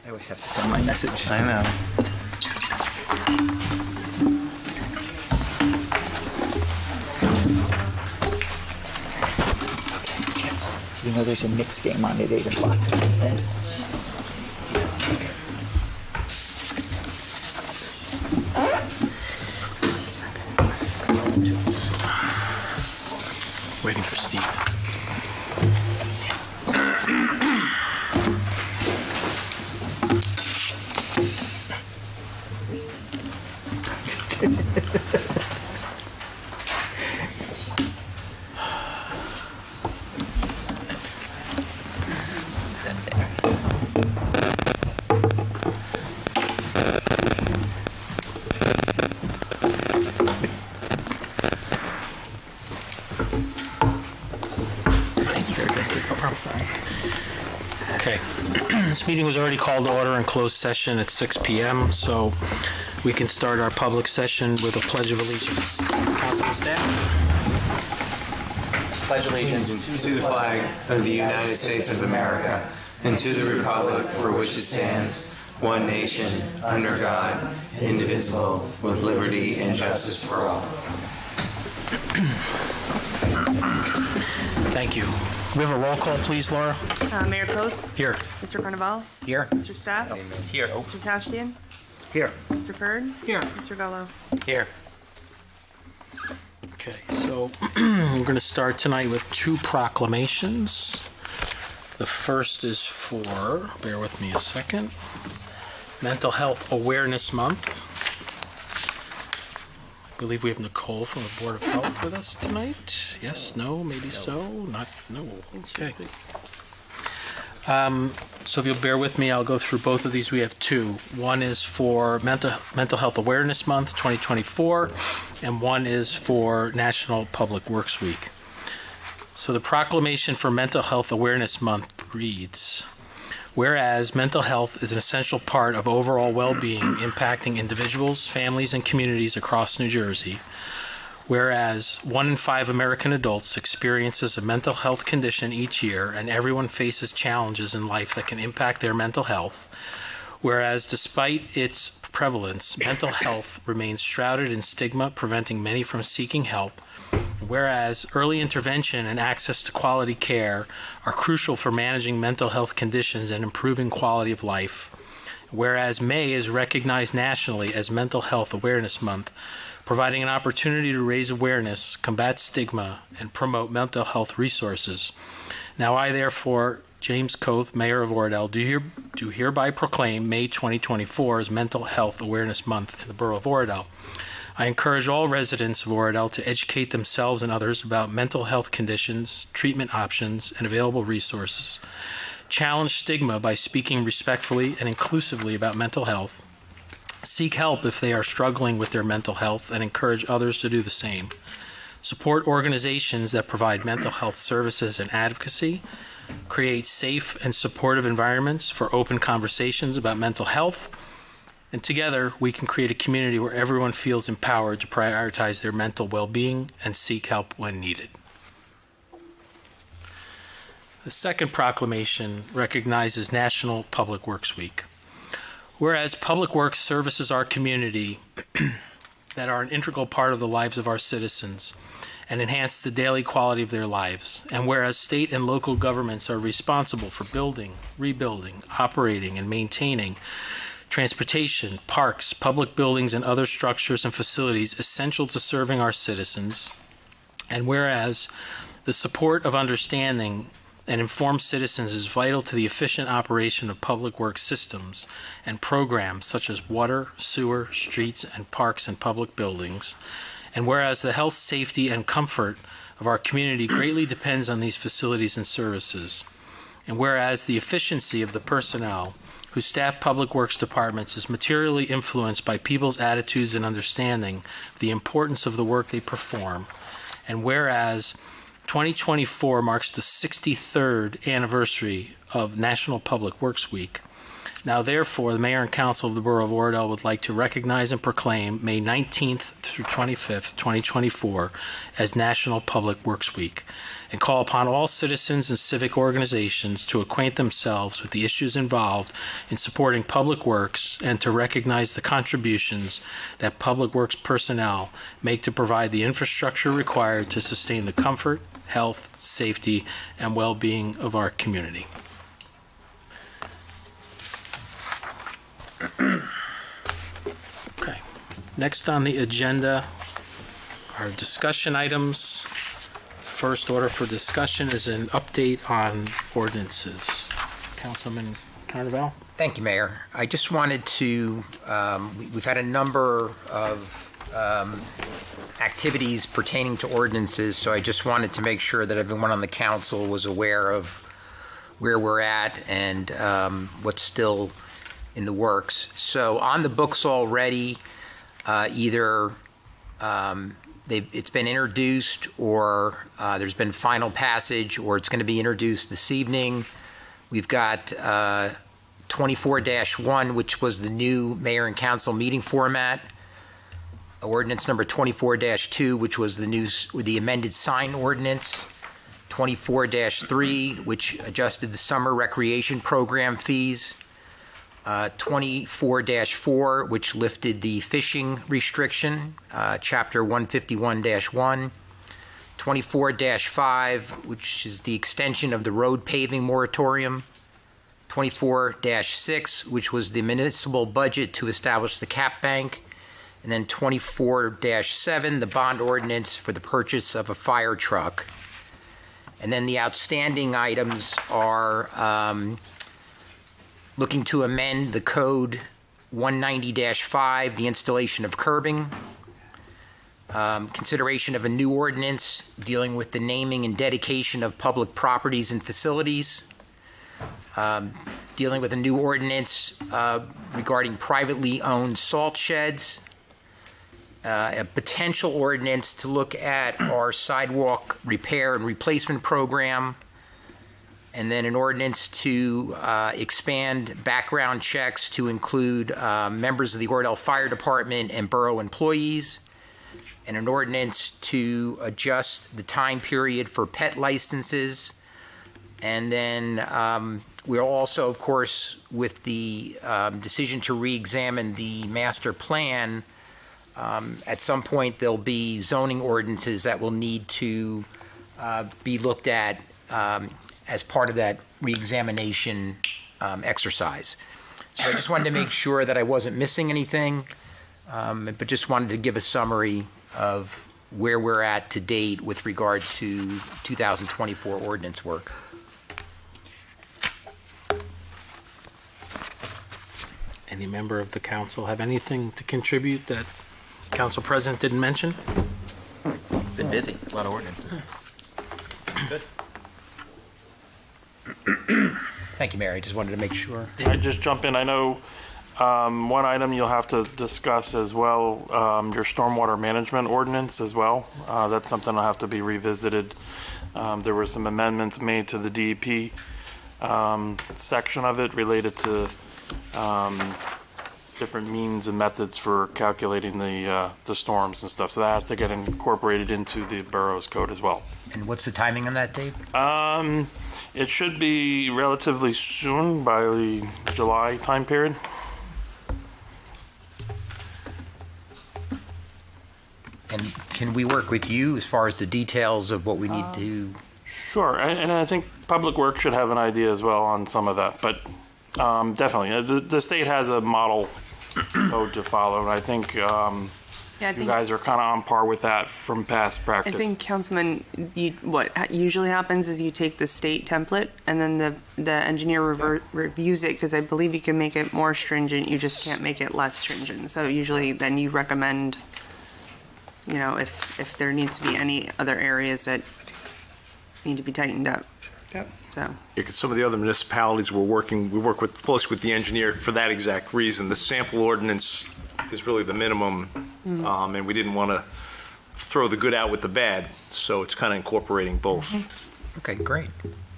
I always have to send my message. I know. You know there's a Knicks game on at 8 o'clock tonight. Waiting for Steve. Okay. This meeting was already called to order in closed session at 6 p.m., so we can start our public session with a Pledge of Allegiance. Council staff. Pledge allegiance To the flag of the United States of America and to the republic for which it stands, one nation, under God, indivisible, with liberty and justice for all. Thank you. We have a roll call, please, Laura. Mayor Koch. Here. Mr. Carnaval. Here. Mr. Staff. Here. Mr. Tashian. Here. Mr. Ferd. Here. Mr. Gallo. Here. Okay, so we're going to start tonight with two proclamations. The first is for, bear with me a second, Mental Health Awareness Month. I believe we have Nicole from the Board of Health with us tonight. Yes, no, maybe so, not, no, okay. So if you'll bear with me, I'll go through both of these. We have two. One is for Mental Health Awareness Month 2024, and one is for National Public Works Week. So the proclamation for Mental Health Awareness Month reads, whereas mental health is an essential part of overall well-being impacting individuals, families, and communities across New Jersey, whereas 1 in 5 American adults experiences a mental health condition each year and everyone faces challenges in life that can impact their mental health, whereas despite its prevalence, mental health remains shrouded in stigma, preventing many from seeking help, whereas early intervention and access to quality care are crucial for managing mental health conditions and improving quality of life, whereas May is recognized nationally as Mental Health Awareness Month, providing an opportunity to raise awareness, combat stigma, and promote mental health resources. Now I, therefore, James Koth, Mayor of Oradell, do hereby proclaim May 2024 as Mental Health Awareness Month in the Borough of Oradell. I encourage all residents of Oradell to educate themselves and others about mental health conditions, treatment options, and available resources. Challenge stigma by speaking respectfully and inclusively about mental health. Seek help if they are struggling with their mental health and encourage others to do the same. Support organizations that provide mental health services and advocacy. Create safe and supportive environments for open conversations about mental health. And together, we can create a community where everyone feels empowered to prioritize their mental well-being and seek help when needed. The second proclamation recognizes National Public Works Week. Whereas Public Works services our community that are an integral part of the lives of our citizens and enhance the daily quality of their lives, and whereas state and local governments are responsible for building, rebuilding, operating, and maintaining transportation, parks, public buildings, and other structures and facilities essential to serving our citizens, and whereas the support of understanding and informed citizens is vital to the efficient operation of public works systems and programs such as water, sewer, streets, and parks and public buildings, and whereas the health, safety, and comfort of our community greatly depends on these facilities and services, and whereas the efficiency of the personnel who staff public works departments is materially influenced by people's attitudes and understanding of the importance of the work they perform, and whereas 2024 marks the 63rd anniversary of National Public Works Week, Now, therefore, the Mayor and Council of the Borough of Oradell would like to recognize and proclaim May 19th through 25th, 2024, as National Public Works Week, and call upon all citizens and civic organizations to acquaint themselves with the issues involved in supporting public works and to recognize the contributions that public works personnel make to provide the infrastructure required to sustain the comfort, health, safety, and well-being of our community. Okay. Next on the agenda are discussion items. First order for discussion is an update on ordinances. Councilman Carnival? Thank you, Mayor. I just wanted to, we've had a number of activities pertaining to ordinances, so I just wanted to make sure that everyone on the council was aware of where we're at and what's still in the works. So on the books already, either it's been introduced or there's been final passage or it's going to be introduced this evening. We've got 24-1, which was the new mayor and council meeting format. Ordinance number 24-2, which was the amended sign ordinance. 24-3, which adjusted the summer recreation program fees. 24-4, which lifted the fishing restriction, Chapter 151-1. 24-5, which is the extension of the road paving moratorium. 24-6, which was the municipal budget to establish the cap bank. And then 24-7, the bond ordinance for the purchase of a fire truck. And then the outstanding items are looking to amend the code 190-5, the installation of curbing, consideration of a new ordinance dealing with the naming and dedication of public properties and facilities, dealing with a new ordinance regarding privately owned salt sheds, a potential ordinance to look at our sidewalk repair and replacement program, and then an ordinance to expand background checks to include members of the Oradell Fire Department and borough employees, and an ordinance to adjust the time period for pet licenses. And then we're also, of course, with the decision to re-examine the master plan, at some point there'll be zoning ordinances that will need to be looked at as part of that re-examination exercise. So I just wanted to make sure that I wasn't missing anything, but just wanted to give a summary of where we're at to date with regard to 2024 ordinance work. Any member of the council have anything to contribute that Council President didn't mention? It's been busy, a lot of ordinances. Good. Thank you, Mayor. I just wanted to make sure. I just jump in. I know one item you'll have to discuss as well, your stormwater management ordinance as well. That's something that'll have to be revisited. There were some amendments made to the DEP section of it related to different means and methods for calculating the storms and stuff. So that has to get incorporated into the borough's code as well. And what's the timing on that, Dave? It should be relatively soon, by the July time period. And can we work with you as far as the details of what we need to? Sure, and I think Public Works should have an idea as well on some of that, but definitely. The state has a model code to follow, and I think Yeah, you guys are kind of on par with that from past practice. I think, Councilman, what usually happens is you take the state template and then the engineer reviews it, because I believe you can make it more stringent, you just can't make it less stringent. So usually then you recommend, if there needs to be any other areas that need to be tightened up. Yep. So. Because some of the other municipalities we work closely with the engineer for that exact reason. The sample ordinance is really the minimum, and we didn't want to throw the good out with the bad, so it's kind of incorporating both. Okay, great.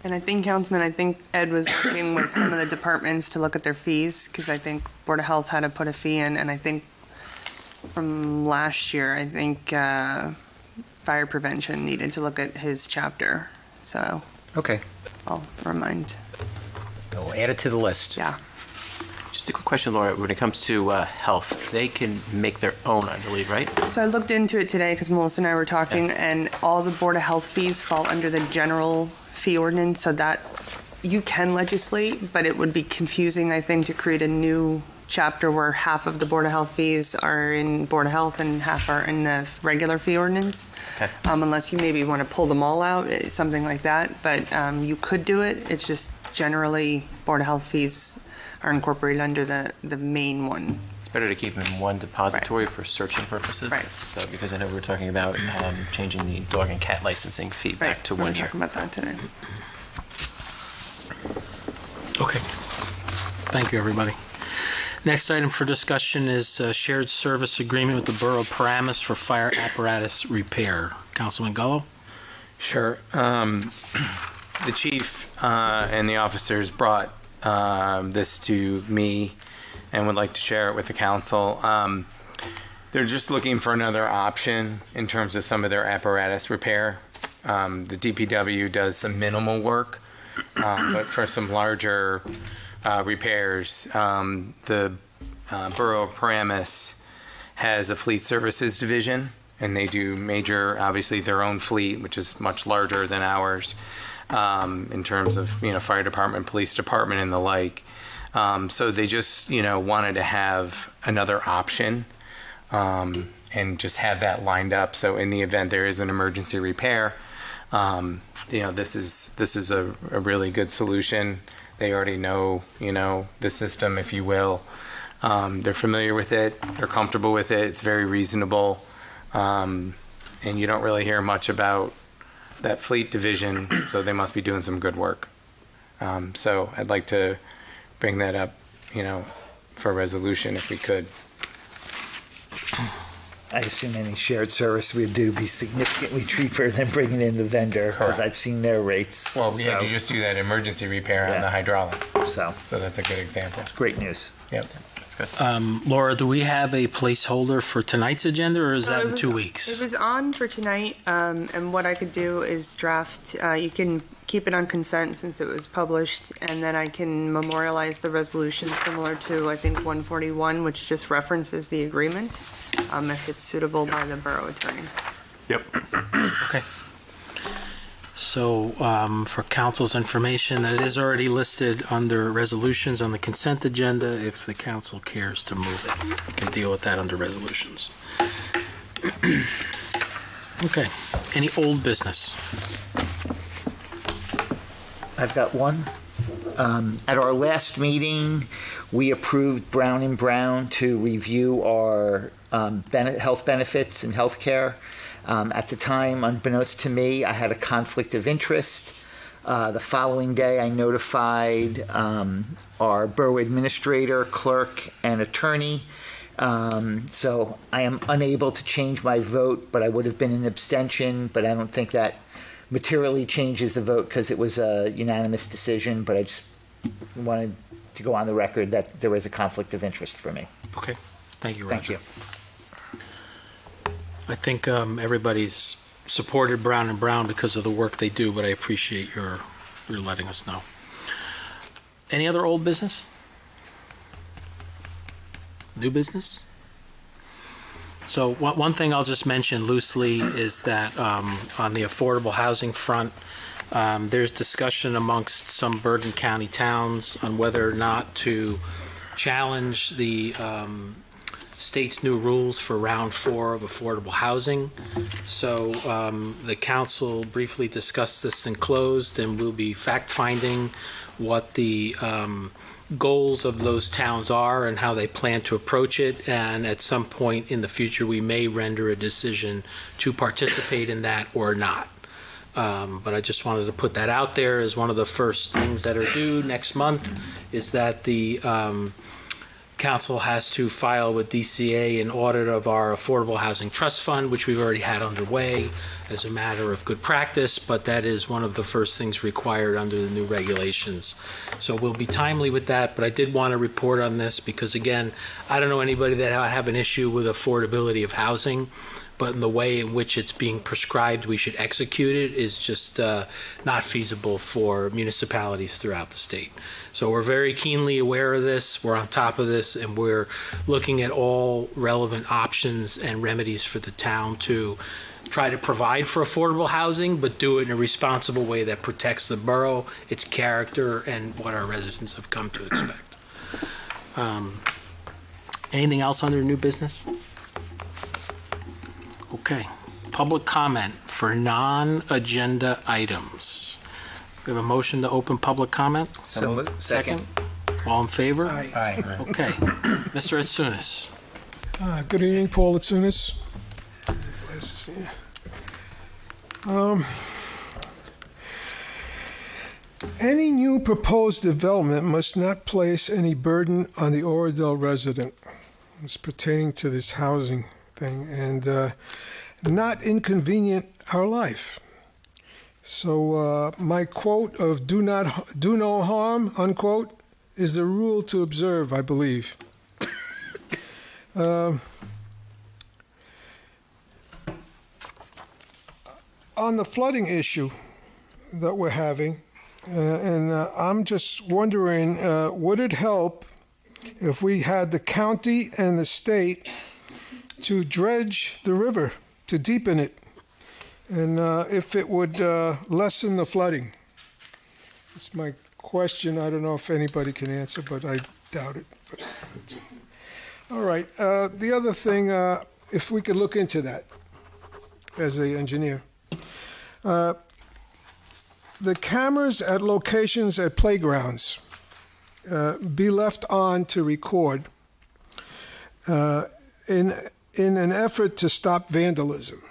And I think, Councilman, Ed was working with some of the departments to look at their fees, because I think Board of Health had to put a fee in, and I think from last year, I think fire prevention needed to look at his chapter. So Okay, I'll remind, we'll add it to the list. yeah. Just a quick question, Laura. When it comes to health, they can make their own, I believe, right? So I looked into it today because Melissa and I were talking, and all the Board of Health fees fall under the general fee ordinance, so that you can legislate, but it would be confusing, I think, to create a new chapter where half of the Board of Health fees are in Board of Health and half are in the regular fee ordinance. Okay. Unless you maybe want to pull them all out, something like that, but you could do it. It's just generally Board of Health fees are incorporated under the main one. It's better to keep them in one depository for searching purposes. Right. So, because I know we were talking about changing the dog and cat licensing fee back to we were 1 year. talking about that today. Okay. Thank you, everybody. Next item for discussion is shared service agreement with the Borough of Paramus for fire apparatus repair. Councilman Gullo? Sure. The chief and the officers brought this to me and would like to share it with the council. They're just looking for another option in terms of some of their apparatus repair. The DPW does some minimal work, but for some larger repairs, the Borough of Paramus has a fleet services division, and they do major, obviously their own fleet, which is much larger than ours, in terms of, fire department, police department, and the like. So they just, wanted to have another option, and just have that lined up. So in the event there is an emergency repair, this is a really good solution. They already know, the system, if you will. They're familiar with it. They're comfortable with it. It's very reasonable. And you don't really hear much about that fleet division, so they must be doing some good work. So I'd like to bring that up, for a resolution if we could. I assume any shared service we do be significantly cheaper than bringing in the vendor, because Correct. I've seen their rates. Well, we had to just do that emergency repair on Yeah. the hydraulic. So that's a good example. great news. Yep. That's good. Laura, do we have a placeholder for tonight's agenda, or is So that it in was- 2 weeks? It was on for tonight, and what I could do is draft, you can keep it on consent since it was published, and then I can memorialize the resolution similar to, I think, 141, which just references the agreement, if it's suitable by the borough attorney. Yep. Okay. So for council's information, that is already listed under resolutions on the consent agenda. If the council cares to move it, we can deal with that under resolutions. Okay. Any old business? I've got one. At our last meeting, we approved Brown & Brown to review our health benefits and health care. At the time, unbeknownst to me, I had a conflict of interest. The following day, I notified our borough administrator, clerk, and attorney. So I am unable to change my vote, but I would have been an abstention, but I don't think that materially changes the vote because it was a unanimous decision, but I just wanted to go on the record that there was a conflict of interest for me. Okay. Thank you, Roger. Thank you. I think everybody's supported Brown & Brown because of the work they do, but I appreciate your letting us know. Any other old business? New business? So one thing I'll just mention loosely is that on the affordable housing front, there's discussion amongst some Bergen County towns on whether or not to challenge the state's new rules for round 4 of affordable housing. So the council briefly discussed this in closed, and we'll be fact-finding what the goals of those towns are and how they plan to approach it. And at some point in the future, we may render a decision to participate in that or not. But I just wanted to put that out there as one of the first things that are due next month is that the council has to file with DCA an audit of our Affordable Housing Trust Fund, which we've already had underway as a matter of good practice, but that is one of the first things required under the new regulations. So we'll be timely with that, but I did want to report on this because, again, I don't know anybody that have an issue with affordability of housing, but in the way in which it's being prescribed, we should execute it is just not feasible for municipalities throughout the state. So we're very keenly aware of this, we're on top of this, and we're looking at all relevant options and remedies for the town to try to provide for affordable housing, but do it in a responsible way that protects the borough, its character, and what our residents have come to expect. Anything else under new business? Okay, public comment for non-agenda items. We have a motion to open public comment? So moved. Second. All in favor? Aye. Okay. Mr. Atsunis. Good evening, Paul Atsunis. Any new proposed development must not place any burden on the Oradell resident. It's pertaining to this housing thing and not inconvenient our life. So my quote of do no harm, unquote, is the rule to observe, I believe. On the flooding issue that we're having, and I'm just wondering, would it help if we had the county and the state to dredge the river, to deepen it, and if it would lessen the flooding? It's my question. I don't know if anybody can answer, but I doubt it. But all right. The other thing, if we could look into that as an engineer. The cameras at locations at playgrounds be left on to record in an effort to stop vandalism.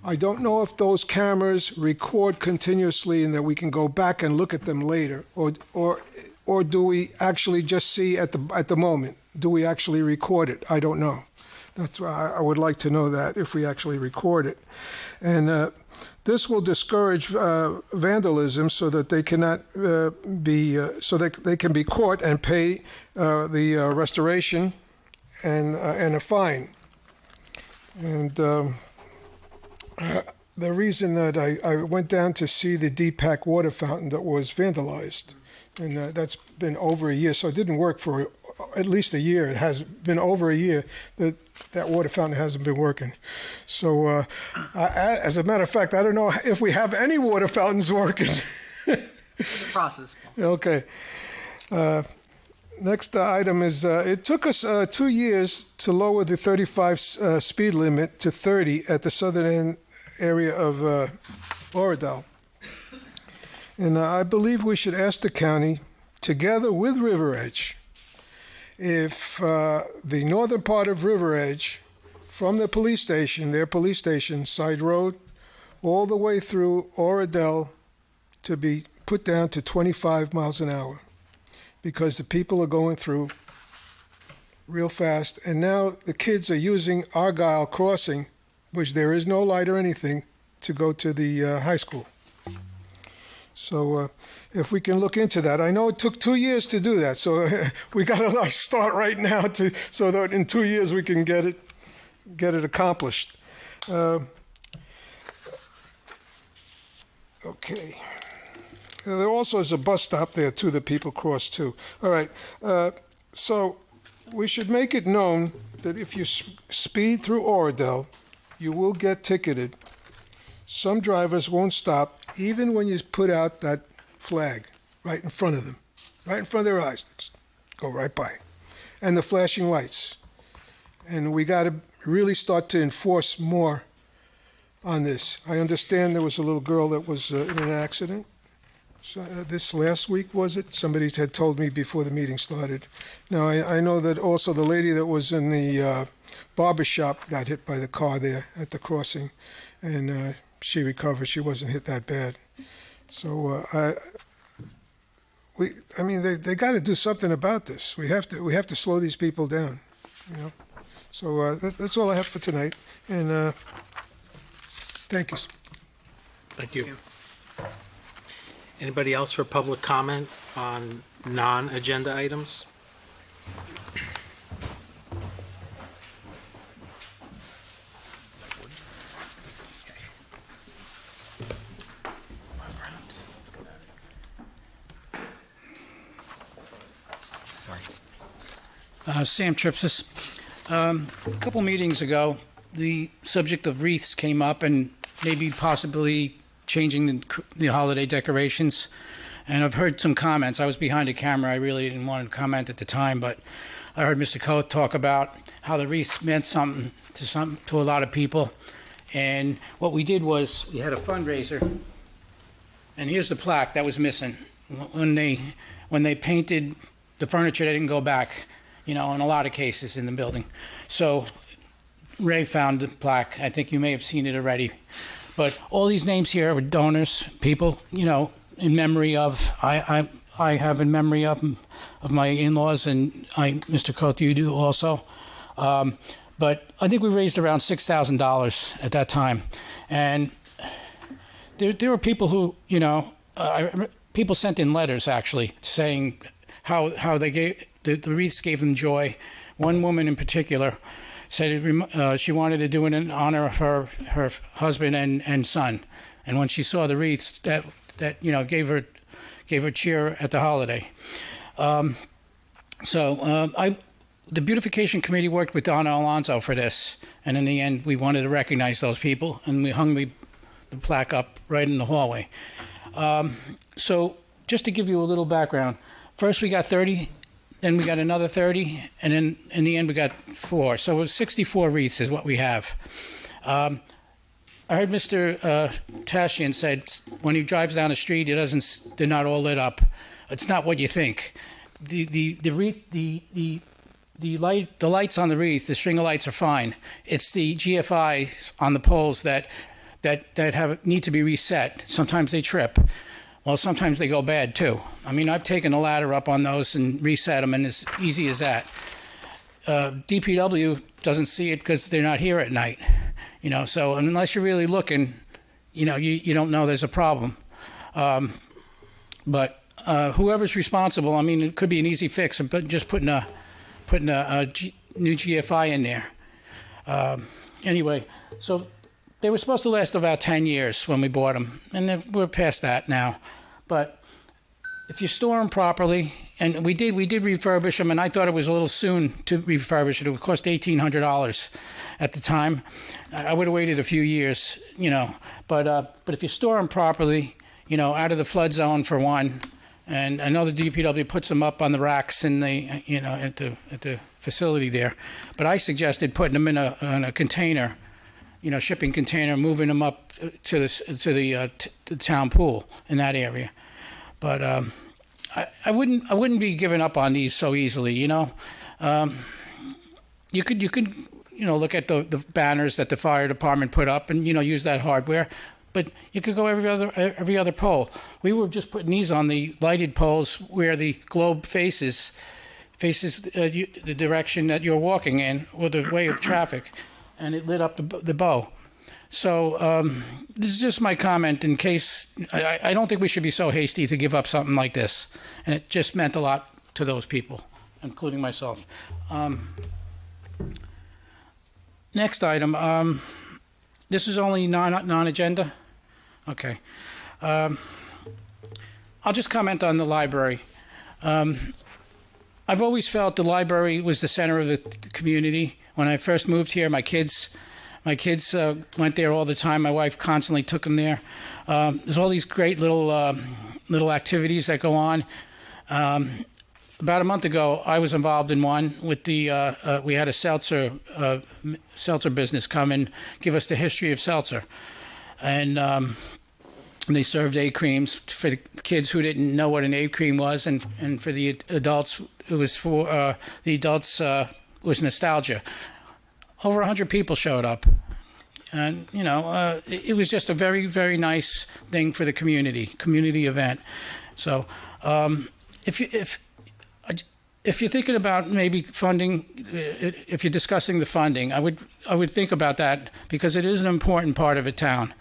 I don't know if those cameras record continuously and that we can go back and look at them later, or do we actually just see at the moment? Do we actually record it? I don't know. That's why I would like to know that if we actually record it, and this will discourage vandalism, so that they cannot so that they can be caught and pay the restoration and a fine. And the reason that I went down to see the Deepak water fountain that was vandalized, and that's been over a year, so it didn't work for at least a year. It has been over a year that water fountain hasn't been working. So as a matter of fact, I don't know if we have any water fountains working. Process. Okay. Next item is, it took us 2 years to lower the 35 speed limit to 30 at the southern end area of Oradell. And I believe we should ask the county, together with River Edge, if the northern part of River Edge, from the police station, their police station, side road, all the way through Oradell, to be put down to 25 miles an hour, because the people are going through real fast. And now the kids are using Argyle Crossing, which there is no light or anything, to go to the high school. So if we can look into that. I know it took 2 years to do that, so we got to start right now so that in 2 years we can get it accomplished. Okay. There also is a bus stop there too that people cross too. All right. So we should make it known that if you speed through Oradell, you will get ticketed. Some drivers won't stop even when you put out that flag right in front of them, right in front of their eyes. Just go right by. And the flashing lights. And we got to really start to enforce more on this. I understand there was a little girl that was in an accident. So, this last week, was it? Somebody had told me before the meeting started. Now, I know that also the lady that was in the barber shop got hit by the car there at the crossing, and she recovered. She wasn't hit that bad. So I mean, they got to do something about this. We have to slow these people down, you know. So that's all I have for tonight, and thank you. Thank you. Anybody else for public comment on non-agenda items? Sam Tripsis. A couple meetings ago, the subject of wreaths came up and maybe possibly changing the holiday decorations. And I've heard some comments. I was behind a camera. I really didn't want to comment at the time, but I heard Mr. Coth talk about how the wreaths meant something to a lot of people. And what we did was we had a fundraiser, and here's the plaque that was missing. When they painted the furniture, they didn't go back, you know, in a lot of cases in the building. So Ray found the plaque. I think you may have seen it already. But all these names here were donors, people, you know, in memory of, I have in memory of my in-laws, and Mr. Coth, you do also. But I think we raised around $6,000 at that time. And there were people who, you know, people sent in letters actually saying how they gave, the wreaths gave them joy. One woman in particular said she wanted to do it in honor of her husband and son. And when she saw the wreaths, that you know, gave her cheer at the holiday. The beautification committee worked with Donna Alonso for this, and in the end, we wanted to recognize those people, and we hung the plaque up right in the hallway. So just to give you a little background, first we got 30, then we got another 30, and then in the end we got 4. So it was 64 wreaths is what we have. I heard Mr. Tashian said when he drives down the street, they're not all lit up. It's not what you think. The lights on the wreath, the string of lights are fine. It's the GFIs on the poles that need to be reset. Sometimes they trip. Well, sometimes they go bad too. I mean, I've taken a ladder up on those and reset them, and it's easy as that. DPW doesn't see it because they're not here at night, you know. So unless you're really looking, you know, you don't know there's a problem. But whoever's responsible, I mean, it could be an easy fix, but just putting a new GFI in there. Anyway, so they were supposed to last about 10 years when we bought them, and we're past that now. But if you store them properly, and we did refurbish them, and I thought it was a little soon to refurbish it. It would cost $1,800 at the time. I would have waited a few years, you know. But if you store them properly, you know, out of the flood zone for one, and I know the DPW puts them up on the racks in the, you know, at the facility there. But I suggested putting them in a container, you know, shipping container, moving them up to the town pool in that area. But I wouldn't be giving up on these so easily, you know. You could you know, look at the banners that the fire department put up and, you know, use that hardware. But you could go every other pole. We were just putting these on the lighted poles where the globe faces the direction that you're walking in, or the way of traffic, and it lit up the bow. So this is just my comment in case. I don't think we should be so hasty to give up something like this, and it just meant a lot to those people, including myself. Next item. This is only non-agenda? Okay. I'll just comment on the library. I've always felt the library was the center of the community. When I first moved here, my kids went there all the time. My wife constantly took them there. There's all these great little activities that go on. About a month ago, I was involved in one with the. We had a seltzer business come and give us the history of seltzer, and they served A creams for the kids who didn't know what an A cream was, and for the adults, it was for the adults was nostalgia. Over 100 people showed up, and you know it was just a very, very nice thing for the community event. So. if you're thinking about maybe funding, if you're discussing the funding, I would think about that because it is an important part of a town,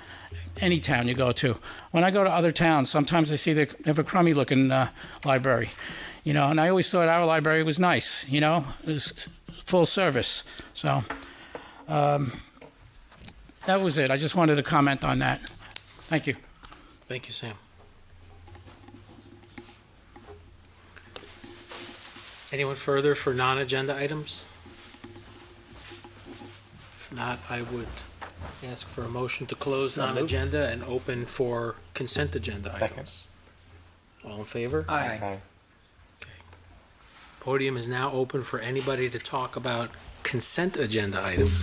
any town you go to. When I go to other towns, sometimes I see they have a crummy looking library, and I always thought our library was nice, it was full service. So that was it. I just wanted to comment on that. Thank you. Thank you, Sam. Anyone further for non-agenda items? If not, I would ask for a motion to close So moved. non-agenda and open for consent agenda items. All in favor? Aye. Podium is now open for anybody to talk about consent agenda items.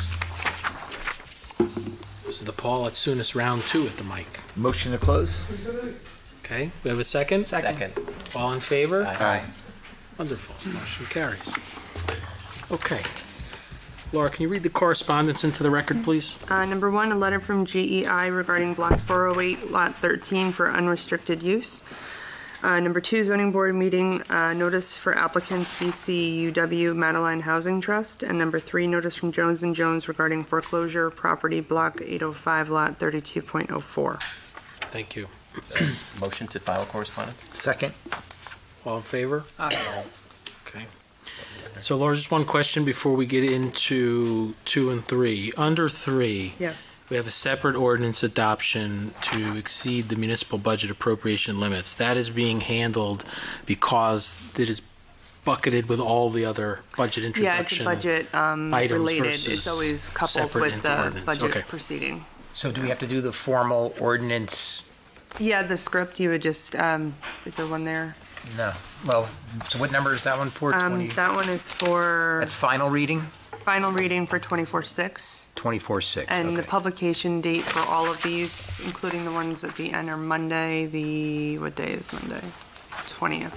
This is the Paul Atsunis round 2 at the mic. Motion to close? Okay, we have a second? Second. All in favor? Aye. Wonderful. Motion carries. Okay. Laura, can you read the correspondence into the record, please? Number 1, a letter from GEI regarding Block 408, Lot 13 for unrestricted use. Number 2, zoning board meeting notice for applicants BCUW Madeline Housing Trust. And number 3, notice from Jones & Jones regarding foreclosure property Block 805, Lot 32.04. Thank you. Motion to file correspondence? Second? All in favor? Aye. Okay. So Laura, just one question before we get into 2 and 3. Under 3, Yes. we have a separate ordinance adoption to exceed the municipal budget appropriation limits. That is being handled because it is bucketed with all the other budget Yeah, it's introduction. budget items related. versus It's always coupled separate with into the ordinance. budget Okay. proceeding. So do we have to do the formal ordinance? Yeah, the script, you would just, is there one there? No. Well, so what number is that one for? 20? That one is for That's final reading? final reading for 24/6. 24/6. And the okay. publication date for all of these, including the ones at the end, are Monday, what day is Monday? 20th.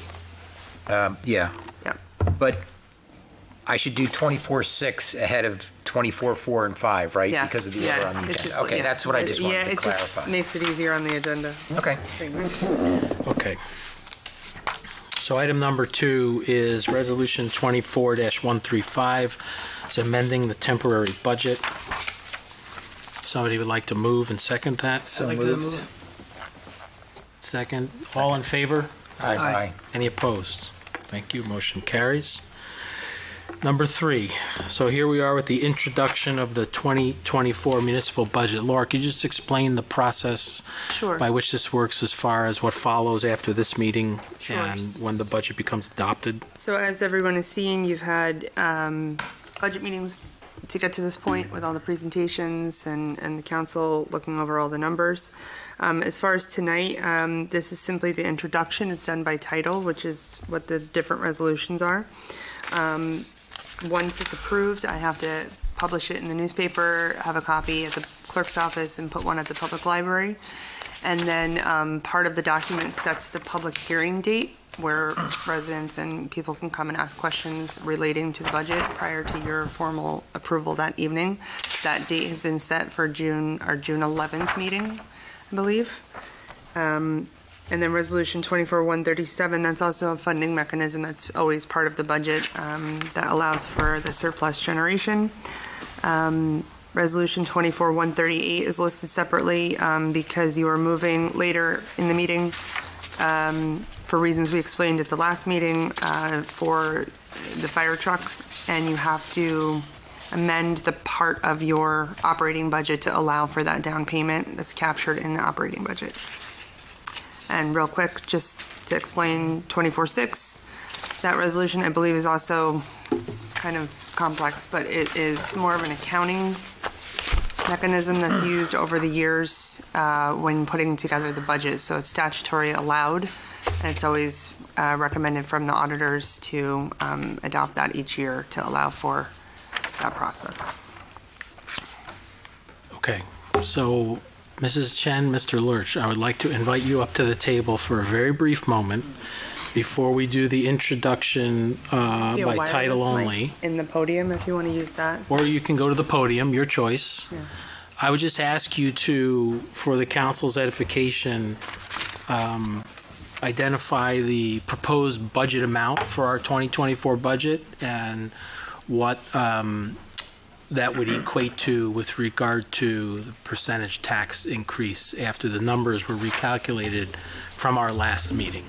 Yeah. Yep. But I should do 24/6 ahead of 24/4 and 5, right? Yeah. Because of the Yeah, order on the it's agenda. just- Okay, yeah. that's what I just wanted to Yeah, clarify. it just makes it easier on the agenda. Okay. Okay. So item number 2 is Resolution 24-135. It's amending the temporary budget. Somebody would like to move and second that? So Like to moved. move. Second. All in favor? Aye. Any opposed? Thank you. Motion carries. Number 3. So here we are with the introduction of the 2024 municipal budget. Laura, could you just explain the process Sure. by which this works as far as what follows after this meeting Sure. and when the budget becomes adopted? So as everyone has seen, you've had budget meetings to get to this point with all the presentations and the council looking over all the numbers. As far as tonight, this is simply the introduction. It's done by title, which is what the different resolutions are. Once it's approved, I have to publish it in the newspaper, have a copy at the clerk's office, and put one at the public library. And then part of the document sets the public hearing date where residents and people can come and ask questions relating to the budget prior to your formal approval that evening. That date has been set for our June 11th meeting, I believe. And then Resolution 24-137, that's also a funding mechanism that's always part of the budget that allows for the surplus generation. Resolution 24-138 is listed separately because you are moving later in the meeting for reasons we explained at the last meeting for the fire trucks, and you have to amend the part of your operating budget to allow for that down payment that's captured in the operating budget. And real quick, just to explain 24/6, that resolution I believe is also, it's kind of complex, but it is more of an accounting mechanism that's used over the years when putting together the budget. So it's statutory allowed, and it's always recommended from the auditors to adopt that each year to allow for that process. Okay, so Mrs. Chen, Mr. Lurch, I would like to invite you up to the table for a very brief moment before we do the introduction by title only. In the podium, if you want to use that. Or you can go to the podium, your choice. Yeah. I would just ask you to, for the council's edification, identify the proposed budget amount for our 2024 budget and what that would equate to with regard to the percentage tax increase after the numbers were recalculated from our last meeting.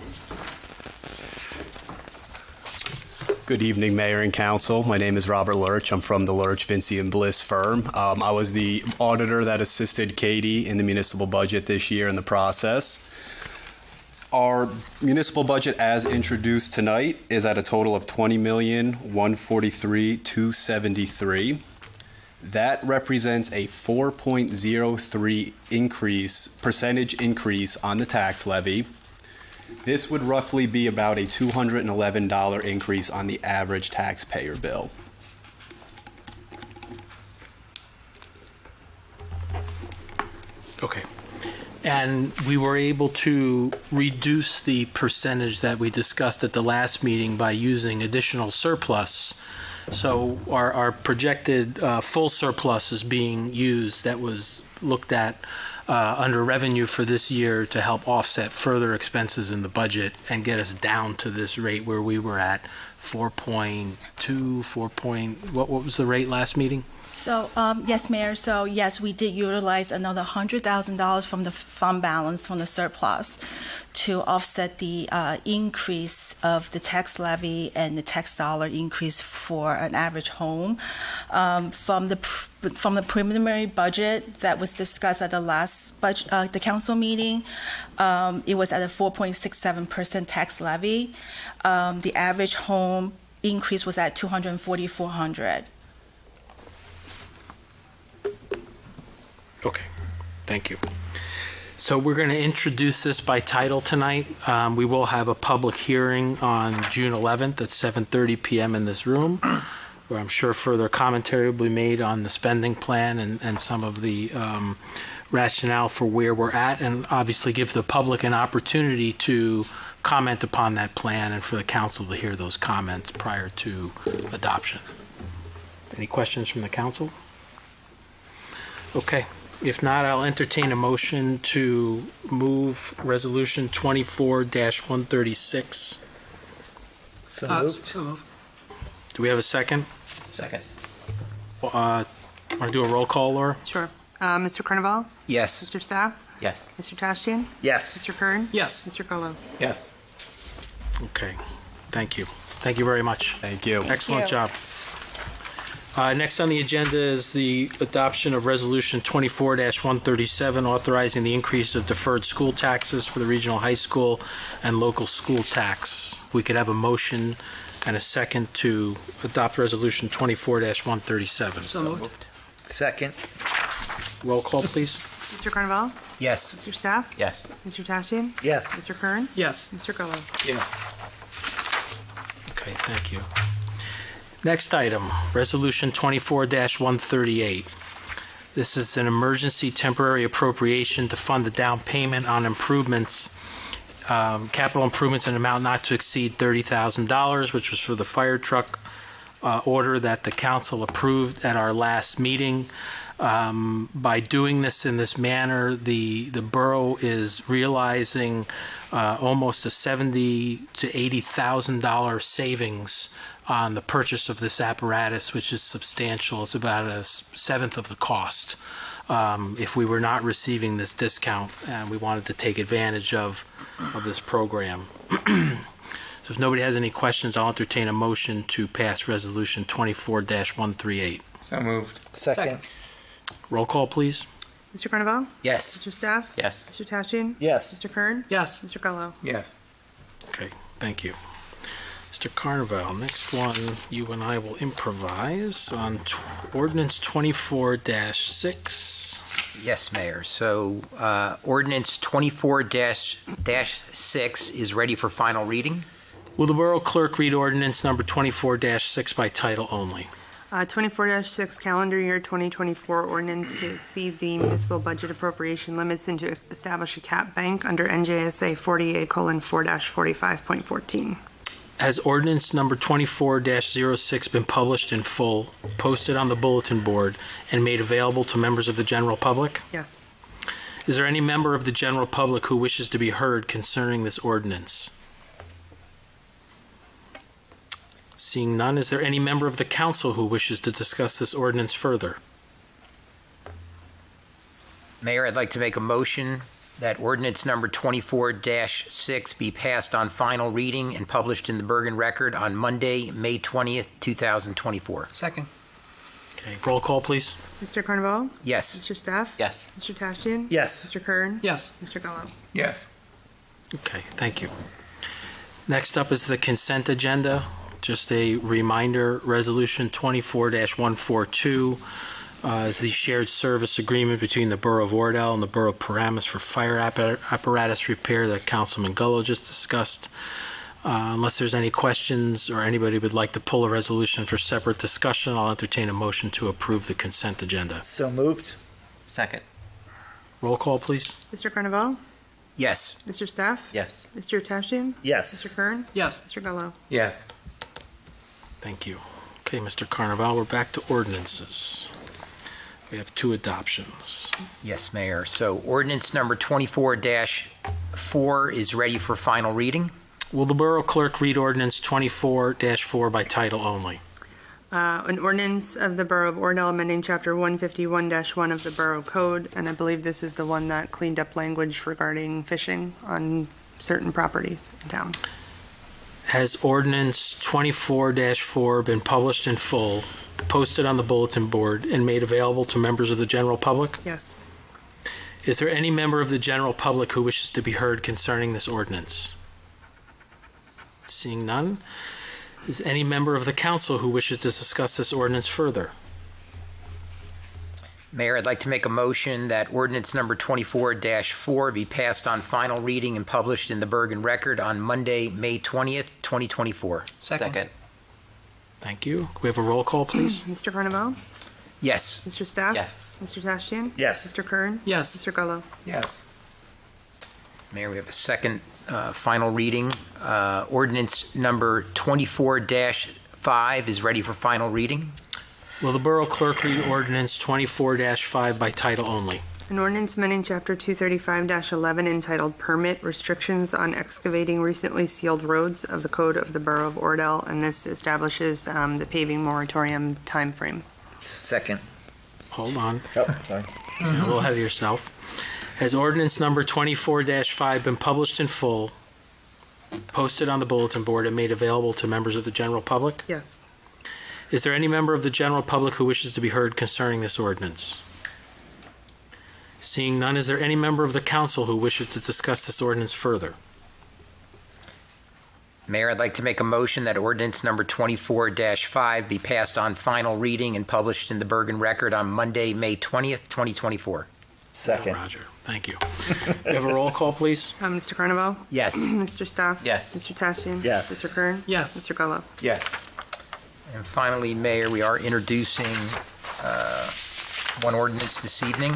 Good evening, Mayor and Council. My name is Robert Lurch. I'm from the Lurch, Vinci, and Bliss firm. I was the auditor that assisted Katie in the municipal budget this year in the process. Our municipal budget as introduced tonight is at a total of $20,143,273. That represents a 4.03 percentage increase on the tax levy. This would roughly be about a $211 increase on the average taxpayer bill. Okay. And we were able to reduce the percentage that we discussed at the last meeting by using additional surplus. So our projected full surplus is being used that was looked at under revenue for this year to help offset further expenses in the budget and get us down to this rate where we were at 4.2, what was the rate last meeting? So, yes, Mayor. So, yes, we did utilize another $100,000 from the fund balance from the surplus to offset the increase of the tax levy and the tax dollar increase for an average home. From the preliminary budget that was discussed at the last the council meeting, it was at a 4.67% tax levy. The average home increase was at $240,400. Okay, thank you. So we're going to introduce this by title tonight. We will have a public hearing on June 11th at 7:30 p.m. in this room, where I'm sure further commentary will be made on the spending plan and some of the rationale for where we're at, and obviously give the public an opportunity to comment upon that plan and for the council to hear those comments prior to adoption. Any questions from the council? Okay. If not, I'll entertain a motion to move Resolution 24-136. So moved. So moved. Do we have a second? Second. Want to do a roll call, Laura? Sure. Mr. Carnival? Yes. Mr. Staff? Yes. Mr. Tastian? Yes. Mr. Kern? Yes. Mr. Gallo? Yes. Okay. Thank you. Thank you very much. Thank you. Excellent job. Next on the agenda is the adoption of Resolution 24-137, authorizing the increase of deferred school taxes for the regional high school and local school tax. We could have a motion and a second to adopt Resolution 24-137. So moved. Second. Roll call, please. Mr. Carnival? Yes. Mr. Staff? Yes. Mr. Tastian? Yes. Mr. Kern? Yes. Mr. Gallo? Yes. Okay, thank you. Next item, Resolution 24-138. This is an emergency temporary appropriation to fund the down payment on improvements, capital improvements in an amount not to exceed $30,000, which was for the fire truck order that the council approved at our last meeting. By doing this in this manner, the borough is realizing almost a $70,000 to $80,000 savings on the purchase of this apparatus, which is substantial. It's about a seventh of the cost if we were not receiving this discount, and we wanted to take advantage of this program. So if nobody has any questions, I'll entertain a motion to pass Resolution 24-138. So moved. Second. Roll call, please. Mr. Carnival? Yes. Mr. Staff? Yes. Mr. Tastian? Yes. Mr. Kern? Yes. Mr. Gallo? Yes. Okay, thank you. Mr. Carnival, next one, you and I will improvise on Ordinance 24-6. Yes, Mayor. So ordinance 24-6 is ready for final reading. Will the Borough Clerk read ordinance number 24-6 by title only? 24-6 calendar year 2024 ordinance to exceed the municipal budget appropriation limits and to establish a cap bank under NJSA 48:4-45.14. Has ordinance number 24-06 been published in full, posted on the bulletin board, and made available to members of the general public? Yes. Is there any member of the general public who wishes to be heard concerning this ordinance? Seeing none, is there any member of the council who wishes to discuss this ordinance further? Mayor, I'd like to make a motion that ordinance number 24-6 be passed on final reading and published in the Bergen Record on Monday, May 20th, 2024. Second. Okay, roll call, please. Mr. Carnaval? Yes. Mr. Staff? Yes. Mr. Tashian? Yes. Mr. Kern? Yes. Mr. Gallo? Yes. Okay, thank you. Next up is the consent agenda. Just a reminder, Resolution 24-142 is the shared service agreement between the Borough of Oradell and the Borough of Paramus for fire apparatus repair that Councilman Gullo just discussed. Unless there's any questions or anybody would like to pull a resolution for separate discussion, I'll entertain a motion to approve the consent agenda. So moved. Second. Roll call, please. Mr. Carnaval? Yes. Mr. Staff? Yes. Mr. Tashian? Yes. Mr. Kern? Yes. Mr. Gallo? Yes. Thank you. Okay, Mr. Carnaval, we're back to ordinances. We have 2 adoptions. Yes, Mayor. So ordinance number 24-4 is ready for final reading. Will the Borough Clerk read ordinance 24-4 by title only? An ordinance of the Borough of Oradell amending Chapter 151-1 of the Borough Code, and I believe this is the one that cleaned up language regarding fishing on certain properties in town. Has ordinance 24-4 been published in full, posted on the bulletin board, and made available to members of the general public? Yes. Is there any member of the general public who wishes to be heard concerning this ordinance? Seeing none, is any member of the council who wishes to discuss this ordinance further? Mayor, I'd like to make a motion that ordinance number 24-4 be passed on final reading and published in the Bergen Record on Monday, May 20th, 2024. Second. Thank you. Can we have a roll call, please? Mr. Carnaval? Yes. Mr. Staff? Yes. Mr. Tashian? Yes. Mr. Kern? Yes. Mr. Gallo? Yes. Mayor, we have a second final reading. Ordinance number 24-5 is ready for final reading. Will the Borough Clerk read ordinance 24-5 by title only? An ordinance amending Chapter 235-11 entitled Permit Restrictions on Excavating Recently Sealed Roads of the Code of the Borough of Oradell, and this establishes the paving moratorium timeframe. Second. Hold on. Oh, sorry. A little ahead of yourself. Has ordinance number 24-5 been published in full, posted on the bulletin board, and made available to members of the general public? Yes. Is there any member of the general public who wishes to be heard concerning this ordinance? Seeing none, is there any member of the council who wishes to discuss this ordinance further? Mayor, I'd like to make a motion that ordinance number 24-5 be passed on final reading and published in the Bergen Record on Monday, May 20th, 2024. Second. Roger, thank you. We have a roll call, please. Mr. Carnaval? Yes. Mr. Staff? Yes. Mr. Tashian? Yes. Mr. Kern? Yes. Mr. Gallo? Yes. And finally, Mayor, we are introducing one ordinance this evening.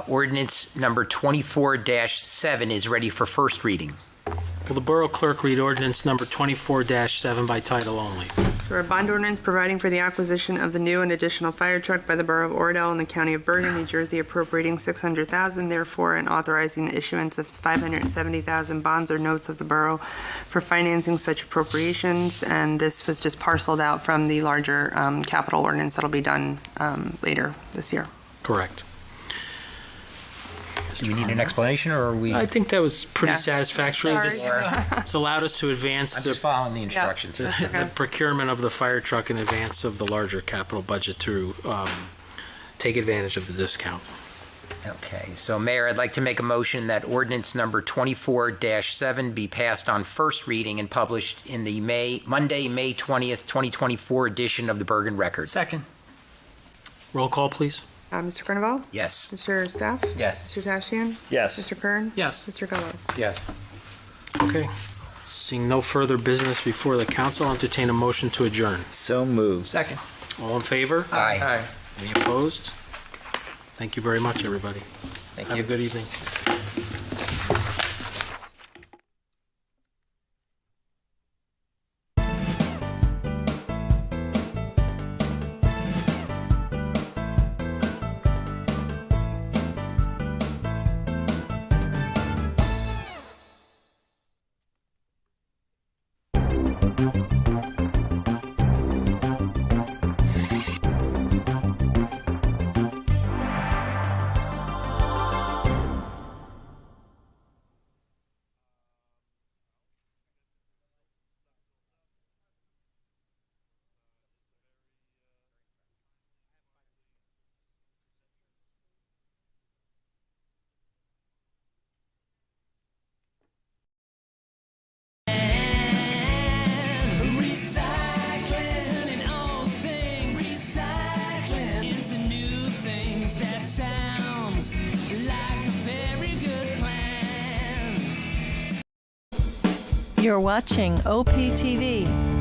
Ordinance number 24-7 is ready for first reading. Will the Borough Clerk read ordinance number 24-7 by title only? For a bond ordinance providing for the acquisition of the new and additional fire truck by the Borough of Oradell in the County of Bergen, New Jersey, appropriating $600,000, therefore, and authorizing the issuance of $570,000 bonds or notes of the borough for financing such appropriations. And this was just parceled out from the larger capital ordinance that'll be done later this year. Correct. Do we need an explanation, or are we? I think that was pretty Yeah. satisfactory. Sorry. It's allowed us to advance I'm the just following the instructions. the procurement of the fire truck in advance of the larger capital budget to take advantage of the discount. Okay, so Mayor, I'd like to make a motion that ordinance number 24-7 be passed on first reading and published in the Monday, May 20th, 2024 edition of the Bergen Record. Second. Roll call, please. Mr. Carnaval? Yes. Mr. Staff? Yes. Mr. Tashian? Yes. Mr. Kern? Yes. Mr. Gallo? Yes. Okay. Seeing no further business before the council, I'll entertain a motion to adjourn. So moved. Second. All in favor? Aye. Any opposed? Thank you very much, everybody. Thank Have you. a good evening. like a very good plan. You're watching OPTV.